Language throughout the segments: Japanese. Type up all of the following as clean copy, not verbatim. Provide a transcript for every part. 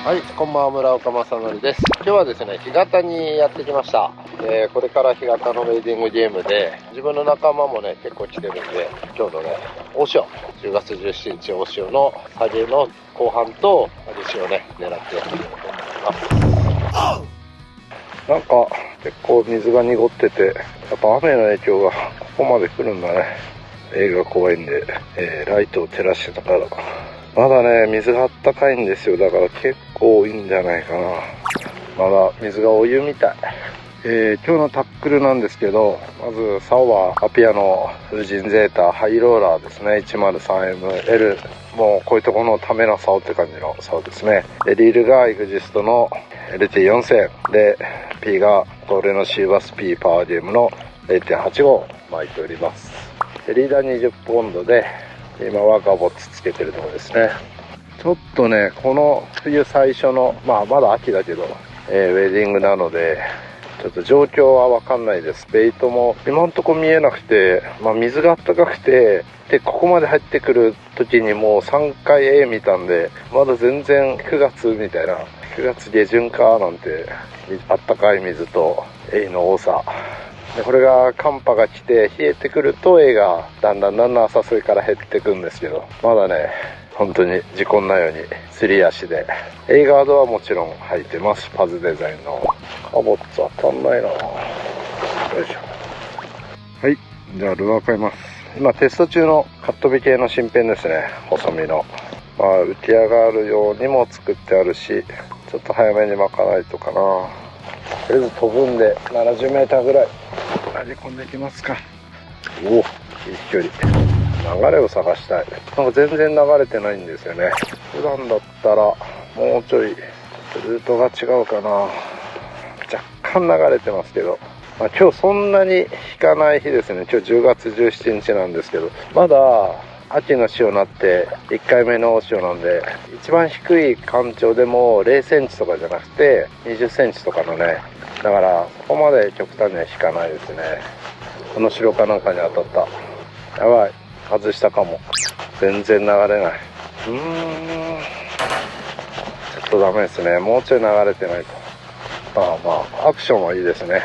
はい、こんばんは、村岡正則です。今日はですね、干潟にやってきました。これから干潟のウェイディングゲームで、自分の仲間もね、結構来てるんで、今日のね、大潮、10月17日大潮の下げの後半と、上げ潮をね、狙ってやっていきたいと思います。なんか、結構水が濁ってて、やっぱ雨の影響がここまで来るんだね。映画怖いんで、ライトを照らしてたから、まだね、水があったかいんですよ。だから結構いいんじゃないかな。まだ水がお湯みたい。今日のタックルなんですけど、まず竿はアピアの風神ゼータハイローラーですね。103ML。もうこういうところのための竿って感じの竿ですね。でリールがエグジストの LT4000 で、P がトレのシーバス P パワーゲームの 0.85 巻いております。でリーダー20ポンドで、今はガボッツつけてるところですね。ちょっとね、この冬最初の、まだ秋だけど、ウェディングなので、ちょっと状況はわかんないです。ベイトも今んとこ見えなくて、水があったかくて、で、ここまで入ってくる時にもう3回 A 見たんで、まだ全然9月みたいな、9月下旬かなんて、あったかい水と A の多さ。でこれが寒波が来て冷えてくると A がだんだん浅瀬から減ってくんですけど、まだね本当に事故んないようにすり足で A ガードはもちろん履いてます。パズデザインのカボッツ当たんないな。よいしょ。はい、じゃあルアー買います。今テスト中のカットビ系の新編ですね。細身の浮き上がるようにも作ってあるし、ちょっと早めに巻かないとかな。とりあえず飛ぶんで 70m ぐらい投げ込んでいきますか。おお、いい距離。流れを探したい。なんか全然流れてないんですよね。普段だったらもうちょいルートが違うかな。若干流れてますけど、今日そんなに引かない日ですね。今日10月17日なんですけど、まだ秋の潮になって1回目の潮なんで、一番低い干潮でも0センチとかじゃなくて20センチとかのね、だからそこまで極端には引かないですね。この城かなんかに当たった。やばい、外したかも。全然流れない。ちょっとダメですね。もうちょい流れてないと。アクションはいいですね。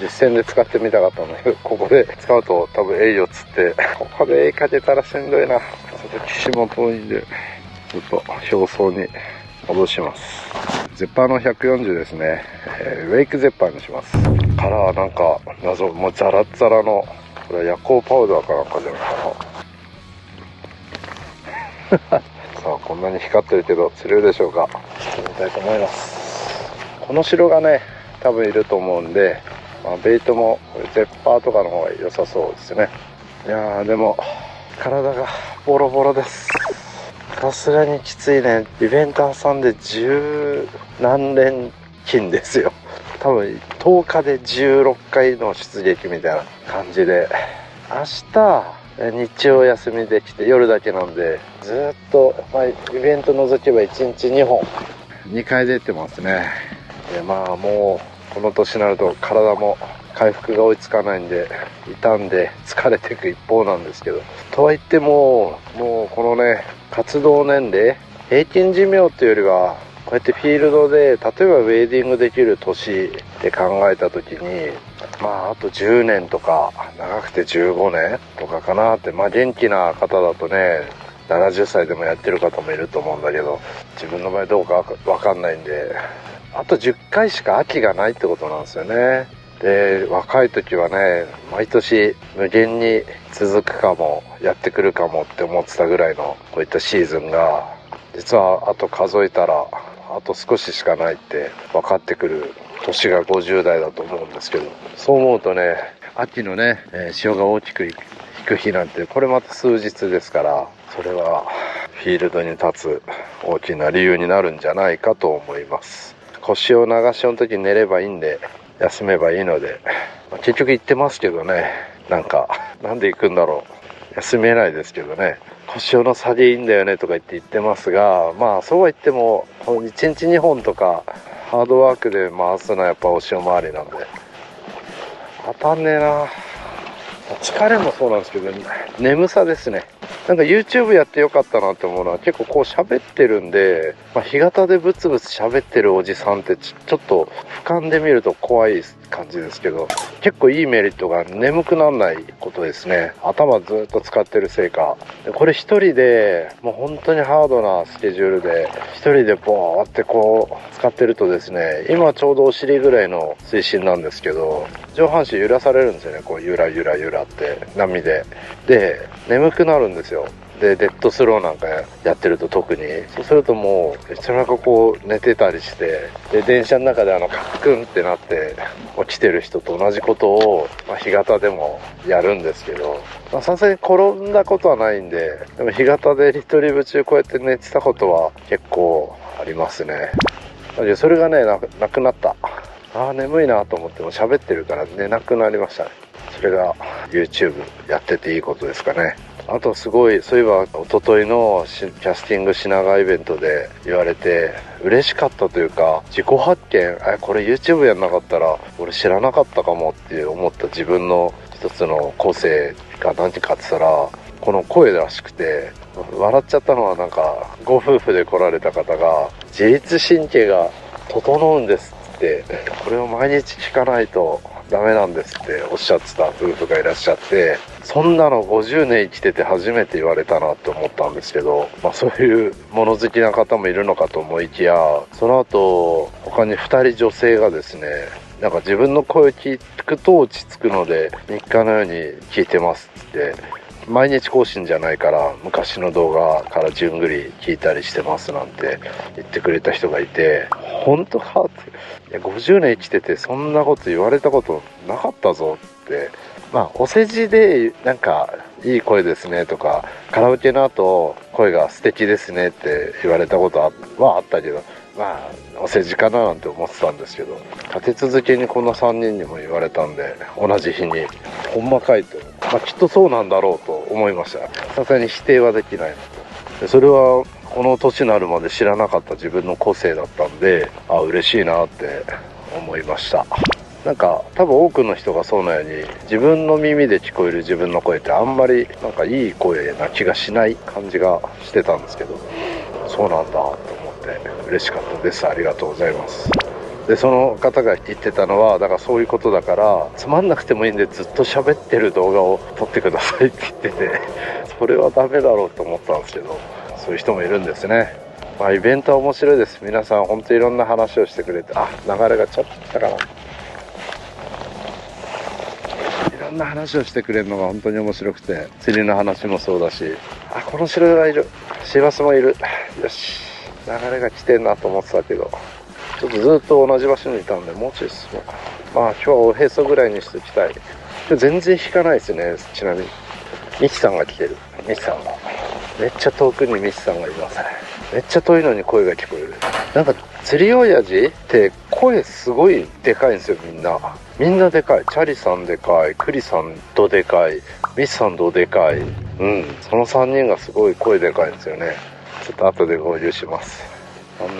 実戦で使ってみたかったので、ここで使うと多分エイを釣って、ここでエイかけたらしんどいな。ちょっと岸も遠いんで、ちょっと表層に戻します。ゼッパーの140ですね。ウェイクゼッパーにします。カラーなんか謎、もうザラッザラの、これは夜光パウダーかなんかじゃないかな。さあ、こんなに光ってるけど釣れるでしょうか。釣ってみたいと思います。この城がね、多分いると思うんで、ベイトもゼッパーとかの方が良さそうですね。いやーでも体がボロボロです。さすがにきついね。イベント挟んで10何連勤ですよ。多分10日で16回の出撃みたいな感じで、明日日曜休みできて夜だけなんで、ずっと、イベント除けば1日2本2回出てますね。でもうこの年になると体も回復が追いつかないんで、傷んで疲れていく一方なんですけど、とはいってももうこのね、活動年齢平均寿命というよりは、こうやってフィールドで例えばウェーディングできる年で考えた時に、あと10年とか長くて15年とかかなって。元気な方だとね、70歳でもやってる方もいると思うんだけど、自分の場合どうかわかんないんで、あと10回しか秋がないってことなんですよね。で、若い時はね、毎年無限に続くかも、やってくるかもって思ってたぐらいのこういったシーズンが、実はあと数えたらあと少ししかないって分かってくる年が50代だと思うんですけど、そう思うとね、秋のね、潮が大きく引く日なんて、これまた数日ですから、それはフィールドに立つ大きな理由になるんじゃないかと思います。腰を流しの時に寝ればいいんで、休めばいいので、結局行ってますけどね、なんで行くんだろう。休めないですけどね、腰の差でいいんだよねとか言ってますが、そうは言っても1日2本とかハードワークで回すのはやっぱお潮回りなんで、当たんねえな。疲れもそうなんですけど、眠さですね。なんか YouTube やってよかったなって思うのは結構こう喋ってるんで、干潟でブツブツ喋ってるおじさんってちょっと俯瞰で見ると怖い感じですけど、結構いいメリットが眠くならないことですね。頭ずっと使ってるせいか。でこれ一人でもう本当にハードなスケジュールで一人でボーってこう使ってるとですね、今ちょうどお尻ぐらいの水深なんですけど、上半身揺らされるんですよね。こうゆらゆらゆらって波で。で、眠くなるんですよ。でデッドスローなんかやってると特にそうするともういつの間にかこう寝てたりして、で電車の中でカックンってなって起きてる人と同じことを、干潟でもやるんですけど、さすがに転んだことはないんで、でも干潟でリトリーブ中こうやって寝てたことは結構ありますね。それがね なくなった。眠いなと思っても喋ってるから寝なくなりましたね。それが YouTube やってていいことですかね。あとすごい、そういえば一昨日のキャスティング品川イベントで言われて嬉しかったというか、自己発見、これ YouTube やんなかったら俺知らなかったかもって思った自分の一つの個性が何かって言ったらこの声らしくて、笑っちゃったのはなんかご夫婦で来られた方が自律神経が整うんですって、これを毎日聞かないとダメなんですっておっしゃってた夫婦がいらっしゃって、そんなの50年生きてて初めて言われたなって思ったんですけど、そういう物好きな方もいるのかと思いきや、その後他に2人女性がですね、なんか自分の声を聞くと落ち着くので日課のように聞いてますって、毎日更新じゃないから昔の動画からじゅんぐり聞いたりしてますなんて言ってくれた人がいて、本当かって、いや50年生きててそんなこと言われたことなかったぞって。お世辞でなんかいい声ですねとかカラオケの後声が素敵ですねって言われたことはあったけど、お世辞かななんて思ってたんですけど、立て続けにこの3人にも言われたんで、同じ日にほんまかいと、きっとそうなんだろうと思いました。さすがに否定はできないのと、それはこの年になるまで知らなかった自分の個性だったんで、嬉しいなって思いました。なんか多分多くの人がそうなように自分の耳で聞こえる自分の声ってあんまりなんかいい声な気がしない感じがしてたんですけど、そうなんだと思って嬉しかったです。ありがとうございます。でその方が言ってたのは、だからそういうことだからつまんなくてもいいんでずっと喋ってる動画を撮ってくださいって言ってて、それはダメだろうと思ったんですけど、そういう人もいるんですね。イベントは面白いです。皆さん本当にいろんな話をしてくれて、流れがちょっと来たかな。いろんな話をしてくれるのが本当に面白くて、釣りの話もそうだし、この城がいる、シバスもいる、よし、流れが来てんなと思ってたけど、ちょっとずっと同じ場所にいたんでもうちょい進もうか。今日はおへそぐらいにしておきたい。今日全然引かないですね。ちなみにミキさんが来てる。ミキさんがめっちゃ遠くにミキさんがいますね。めっちゃ遠いのに声が聞こえる。なんか釣り親父って声すごいでかいんですよ。みんなでかい。チャリさんでかい、クリさんどでかい、ミスさんどでかい。その3人がすごい声でかいんですよね。ちょっと後で合流します。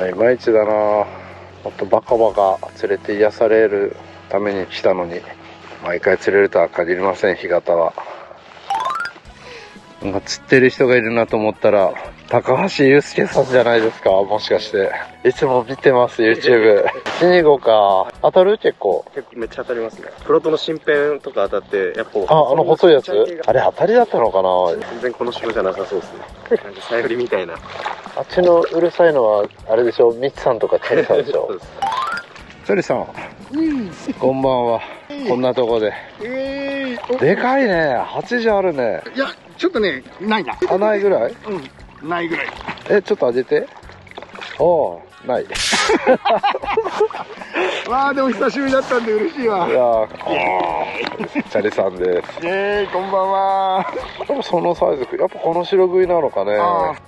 いまいちだな。もっとバカバカ連れて癒されるために来たのに、毎回釣れるとは限りません。干潟は釣ってる人がいるなと思ったら高橋祐介さんじゃないですか。もしかしていつも見てます YouTube。 125か。当たる？結構めっちゃ当たりますね。プロトの新編とか当たって、やっぱ細いやつあれ当たりだったのかな。全然この城じゃなさそうですね。なんかさよりみたいな。あっちのうるさいのはあれでしょ、ミツさんとかチェリさんでしょ。チェリさん、こんばんは。こんなとこででかいね。80あるね。いや、ちょっとね、ないな。ないぐらい？ないぐらい。ちょっと当てて。ない。でも久しぶりだったんで嬉しいわ。いやチャリさんです。こんばんは。でもそのサイズ、やっぱこの白食いなのかね。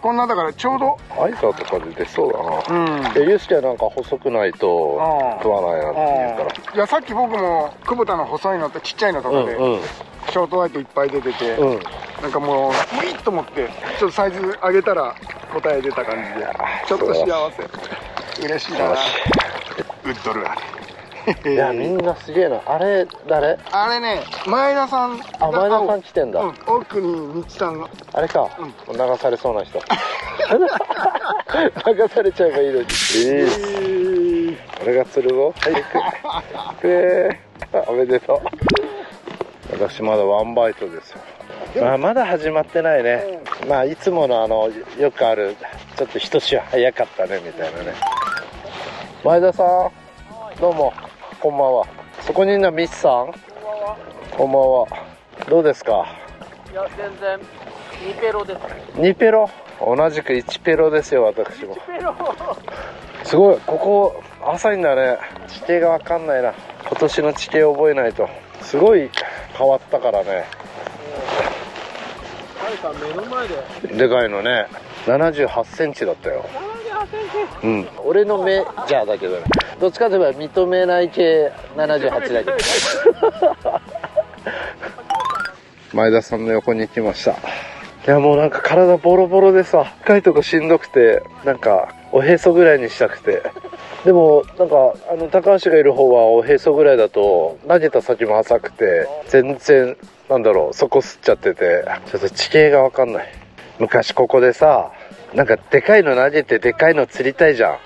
こんなだからちょうどアイサーとかで出そうだな。ユースケはなんか細くないと食わないなって言うから。いや、さっき僕も久保田の細いのとちっちゃいのとかでショートワイトいっぱい出てて、なんかもうウィッと思ってちょっとサイズ上げたら答え出た感じで、ちょっと幸せ。嬉しいな。ウッドルアーでいや、みんなすげえな。あれ、誰？あれね、前田さんが。あ、前田さん来てんだ。うん、奥に道さんが。あれか。流されそうな人。流されちゃえばいいのに。俺が釣るぞ。はい、おめでとう。私まだワンバイトですよ。まだ始まってないね。まあいつものよくあるちょっと一足早かったねみたいなね。前田さん、どうもこんばんは。そこにいるのはミスさん。こんばんは。どうですか？いや全然2ペロです。2ペロ。同じく1ペロですよ、私も。1ペロすごい、ここ浅いんだね。地形がわかんないな。今年の地形を覚えないと。すごい変わったからね。さん目の前ででかいのね。78センチだったよ。78センチ。うん。俺のメジャーだけどね。どっちかといえば認めない系78だけど。前田さんの横に来ました。いや、もうなんか体ボロボロでさ、深いとこしんどくて、なんかおへそぐらいにしたくて。でもなんか高橋がいる方はおへそぐらいだと投げた先も浅くて、全然なんだろう、底吸っちゃってて、ちょっと地形がわかんない。昔ここでさ、なんかでかいの投げてでかいの釣りたいじゃん。はい。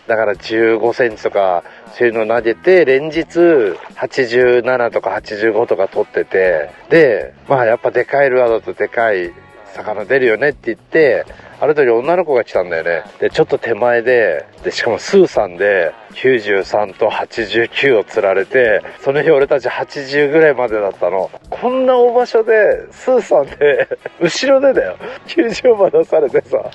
だから15センチとかそういうの投げて連日87とか85とか取ってて、でまあやっぱでかいルアーだとでかい魚出るよねって言って、ある時女の子が来たんだよね。でちょっと手前でしかもスーさんで93と89を釣られて、その日俺たち80ぐらいまでだったの。こんな大場所でスーさんで後ろでだよ90まで出されてさ、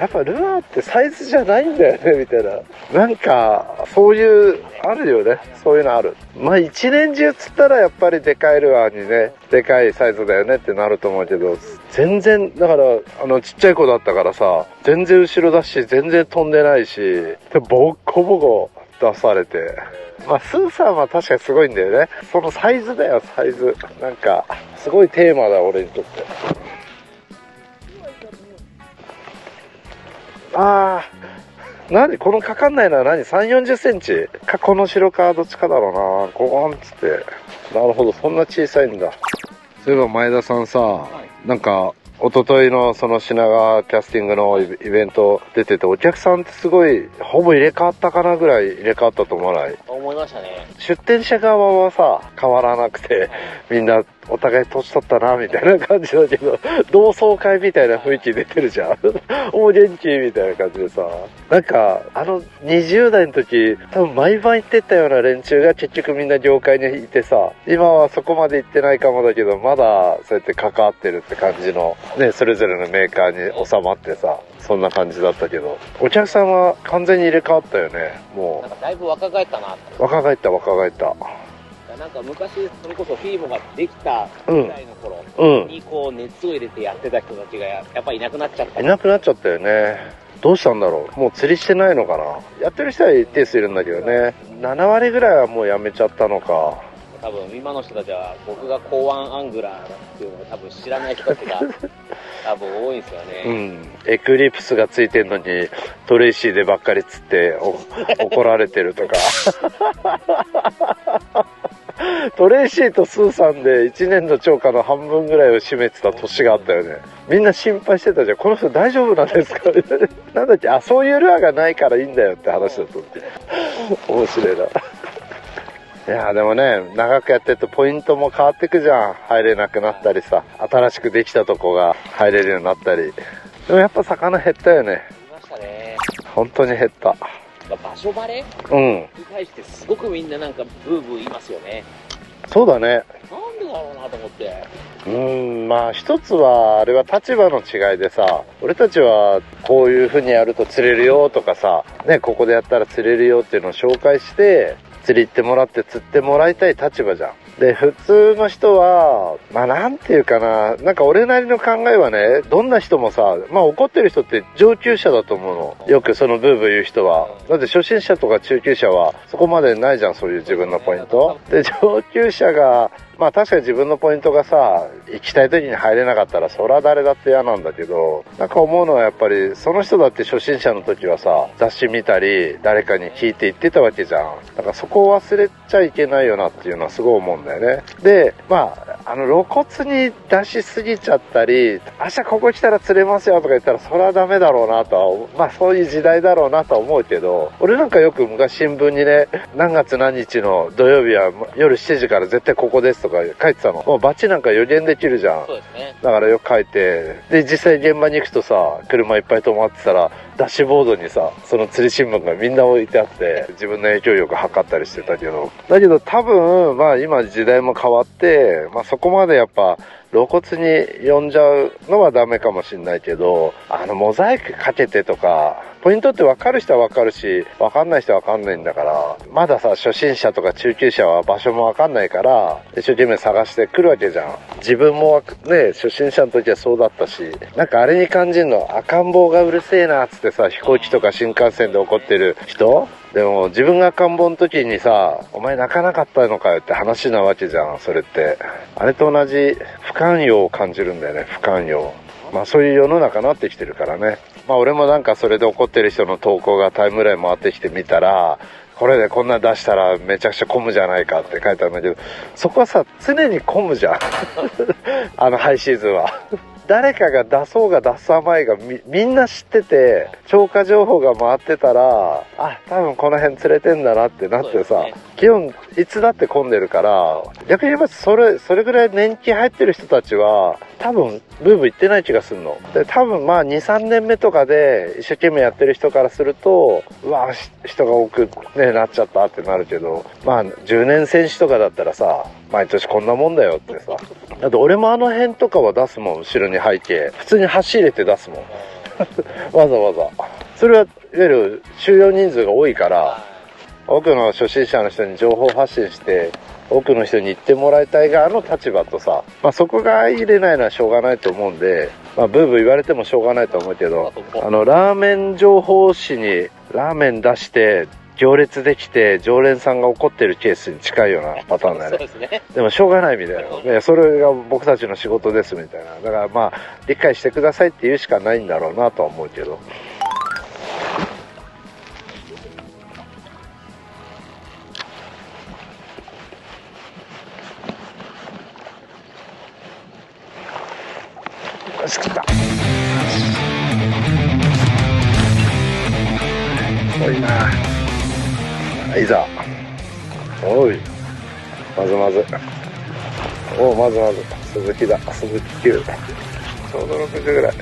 やっぱルアーってサイズじゃないんだよねみたいな。なんかそういうあるよね。そういうのある。まあ一年中釣ったらやっぱりでかいルアーにね、でかいサイズだよねってなると思うけど、全然だからちっちゃい子だったからさ、全然後ろだし全然飛んでないし、ボッコボコ出されて。まあスーさんは確かにすごいんだよね。そのサイズだよ、サイズ。なんかすごいテーマだ俺にとって。あー、何このかかんないのは何 3、40センチか、この白かどっちかだろうな。ゴゴンっつって。なるほど、そんな小さいんだ。そういえば前田さんさ、なんか一昨日のその品川キャスティングのイベント出てて、お客さんってすごいほぼ入れ替わったかなぐらい入れ替わったと思わない？思いましたね。出店者側はさ変わらなくて、みんなお互い年取ったなみたいな感じだけど、同窓会みたいな雰囲気出てるじゃん。お元気みたいな感じでさ、なんか20代の時多分毎晩行ってったような連中が結局みんな業界にいてさ、今はそこまで行ってないかもだけど、まだそうやって関わってるって感じのね、それぞれのメーカーに収まってさ、そんな感じだったけど、お客さんは完全に入れ替わったよね。もなんかだいぶ若返ったなって。う若返ったなんか昔それこそフィーボができたぐらいの頃にこう熱を入れてやってた人たちがやっぱりいなくなっちゃった。いなくなっちゃったよね。どうしたんだろう。もう釣りしてないのかな。やってる人は一定数いるんだけどね。7割ぐらいはもうやめちゃったのか。多分今の人たちは僕が港湾アングラーだっていうのを多分知らない人たちが多分多いんですよね。うん。エクリプスがついてんのにトレイシーでばっかり釣って怒られてるとか。トレイシーとスーさんで1年の超過の半分ぐらいを占めてた年があったよね。みんな心配してたじゃん。この人大丈夫なんですかみたいな。なんだっけ、そういうルアーがないからいいんだよって話だと思って。面白いな。いやでもね、長くやってるとポイントも変わってくじゃん。入れなくなったりさ、新しくできたとこが入れるようになったり。でもやっぱ魚減ったよね。いましたね。本当に減った。場所バレに対してすごくみんななんかブーブー言いますよね。そうだね。なんでだろうなと思って。まあ一つはあれは立場の違いでさ、俺たちはこういう風にやると釣れるよとかさ、ね、ここでやったら釣れるよっていうのを紹介して釣り行ってもらって釣ってもらいたい立場じゃん。で普通の人はまあなんていうかな、なんか俺なりの考えはね、どんな人もさ、まあ怒ってる人って上級者だと思うの。よくそのブーブー言う人は。だって初心者とか中級者はそこまでないじゃん、そういう自分のポイントで。上級者がまあ確かに自分のポイントがさ、行きたい時に入れなかったらそりゃ誰だって嫌なんだけど、なんか思うのはやっぱりその人だって初心者の時はさ、雑誌見たり誰かに聞いて行ってたわけじゃん。だからそこを忘れちゃいけないよなっていうのはすごい思うんだよね。で、まあ露骨に出しすぎちゃったり、明日ここ来たら釣れますよとか言ったらそれはダメだろうなとは、まあそういう時代だろうなとは思うけど、俺なんかよく昔新聞にね、何月何日の土曜日は夜7時から絶対ここですとか書いてたの。もうバチなんか予言できるじゃん。そうですね。だからよく書いて、で実際現場に行くとさ、車いっぱい止まってたらダッシュボードにさ、その釣り新聞がみんな置いてあって自分の影響力測ったりしてたけど、だけど多分まあ今時代も変わって、まあそこまでやっぱ露骨に読んじゃうのはダメかもしんないけど、モザイクかけてとか、ポイントって分かる人は分かるし、分かんない人は分かんないんだから、まださ、初心者とか中級者は場所も分かんないから、一生懸命探してくるわけじゃん。自分もね、初心者の時はそうだったし、なんかあれに感じるの、赤ん坊がうるせえなっつってさ、飛行機とか新幹線で怒ってる人でも自分が赤ん坊の時にさ、お前泣かなかったのかよって話なわけじゃん、それって。あれと同じ不寛容を感じるんだよね、不寛容。まあそういう世の中になってきてるからね。まあ俺もなんかそれで怒ってる人の投稿がタイムライン回ってきてみたら、これでこんな出したらめちゃくちゃ混むじゃないかって書いてあるんだけど、そこはさ、常に混むじゃん。ハイシーズンは。誰かが出そうが出さないがみんな知ってて、超過情報が回ってたら、あ、多分この辺釣れてんだなってなってさ、基本いつだって混んでるから、逆に言えばそれぐらい年季入ってる人たちは、多分ブーブー言ってない気がするの。で、多分まあ2、3年目とかで一生懸命やってる人からすると、うわ、人が多くね、なっちゃったってなるけど、まあ10年選手とかだったらさ、毎年こんなもんだよってさ。だって俺もあの辺とかは出すもん、後ろに背景。普通に走れて出すもん。わざわざ。それはいわゆる収容人数が多いから、多くの初心者の人に情報発信して、多くの人に行ってもらいたい側の立場とさ、まあそこが入れないのはしょうがないと思うんで、まあブーブー言われてもしょうがないと思うけど、ラーメン情報誌にラーメン出して、行列できて常連さんが怒ってるケースに近いようなパターンだよね。そうですね。でもしょうがないみたいな。ね、それが僕たちの仕事ですみたいな。だからまあ理解してくださいって言うしかないんだろうなとは思うけど。よし、来た。おいな。いざ。おい。まず。おう、まず。鈴木だ。鈴木9。ちょうど60ぐらい。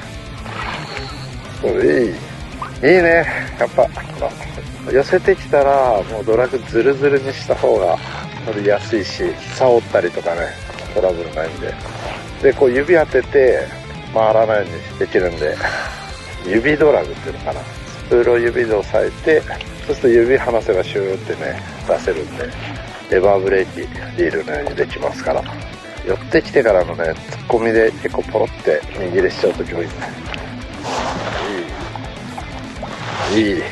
いいね。やっぱ、寄せてきたら、もうドラグズルズルにした方が取りやすいし、竿ったりとかね、トラブルないんで。で、こう指当てて、回らないようにできるんで、指ドラグっていうのかな。スプールを指で押さえて、そうすると指離せばシューってね、出せるんで、レバーブレーキ、リールのようにできますから。寄ってきてからのね、突っ込みで結構ポロって握りしちゃうとき多いね。いい。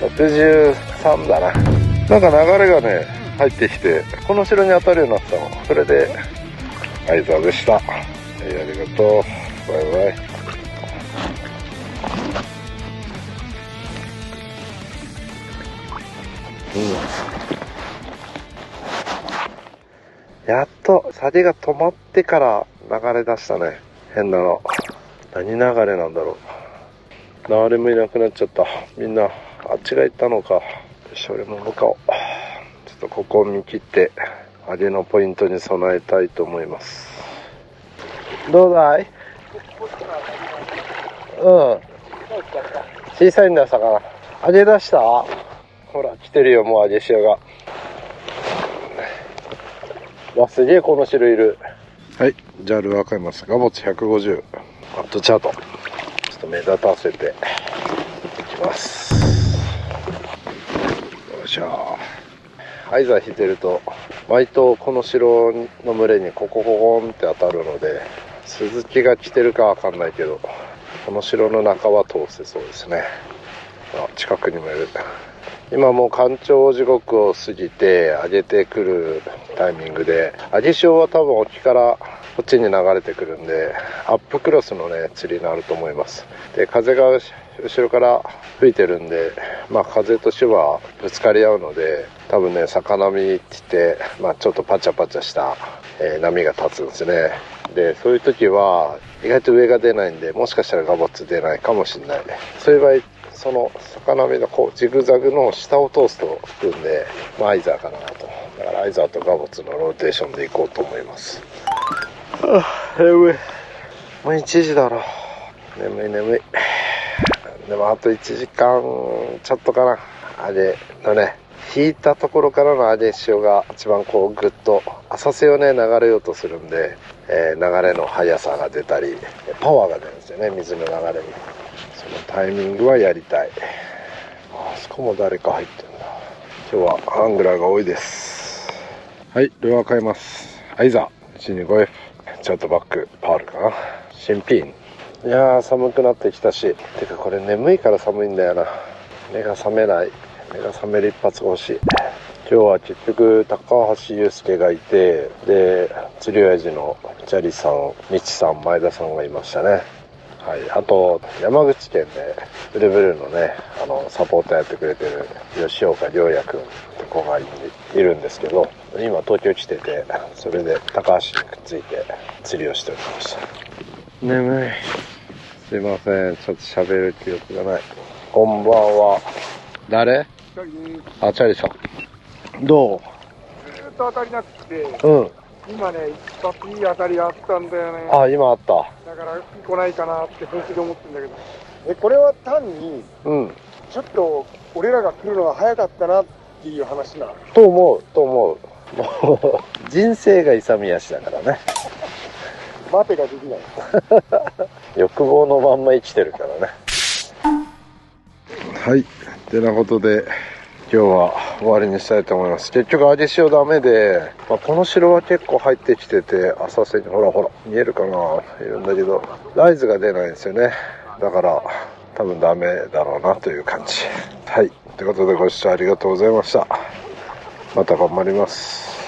63だな。なんか流れがね、入ってきて、この後ろに当たるようになったの。それで、相沢でした。はい、ありがとう。バイバイ。やっと、サビが止まってから流れ出したね。変なの。何流れなんだろう。誰もいなくなっちゃった。みんな、あっちが行ったのか。よし、俺も向かおう。ちょっとここを見切って、上げのポイントに備えたいと思います。どうだい？うん。小さいんだよ、魚。上げ出した？ほら、来てるよ、もう上げ潮が。わ、すげえこの種類いる。はい、ジャル赤います。ガボツ150。アットチャート。ちょっと目立たせていきます。よいしょ。アイザー引いてると、毎頭この城の群れにコンって当たるので、鈴木が来てるかわかんないけど、この城の中は通せそうですね。近くにもいる。今もう干潮時刻を過ぎて上げてくるタイミングで、上げ潮は多分沖からこっちに流れてくるんで、アップクロスのね釣りになると思います。で、風が後ろから吹いてるんで、風と潮はぶつかり合うので、多分ね魚波って言って、ちょっとパチャパチャした、波が立つんですね。で、そういう時は意外と上が出ないんで、もしかしたらガボツ出ないかもしれない。そういう場合、その魚波のジグザグの下を通すと吹くんで、アイザーかなと。だからアイザーとガボツのローテーションでいこうと思います。眠い。もう1時だろ。眠い。でもあと1時間ちょっとかな。あれのね、引いたところからの上げ潮が一番こうグッと浅瀬をね流れようとするんで、流れの速さが出たりパワーが出るんですよね、水の流れに。そのタイミングはやりたい。あそこも誰か入ってるんだ。今日はアングラーが多いです。はい、ルアー変えます。アイザー 125F チャートバックパールかな、新品。いやー寒くなってきたし、てかこれ眠いから寒いんだよな。目が覚めない。目が覚める一発が欲しい。今日は結局高橋祐介がいて、で釣り親父のジャリさん、ミチさん、前田さんがいましたね。はい、あと山口県でブルブルのねサポーターやってくれてる吉岡亮也くんって子がいるんですけど、今東京来てて、それで高橋にくっついて釣りをしておりました。眠い。すいません、ちょっと喋る記憶がない。こんばんは。誰？あ、チャリさん。どう？ずーっと当たりなくて、今ね、一発いい当たりがあったんだよね。あ、今あった。だから来ないかなって本気で思ってるんだけど。これは単に、ちょっと俺らが来るのが早かったなっていう話な。と思う。もう、人生が勇み足だからね。待てができない。欲望のまんま生きてるからね。はい。てなことで、今日は終わりにしたいと思います。結局上げ潮ダメで、この城は結構入ってきてて、浅瀬にほら見えるかないるんだけど、ライズが出ないんですよね。だから多分ダメだろうなという感じ。はい。ということでご視聴ありがとうございました。また頑張ります。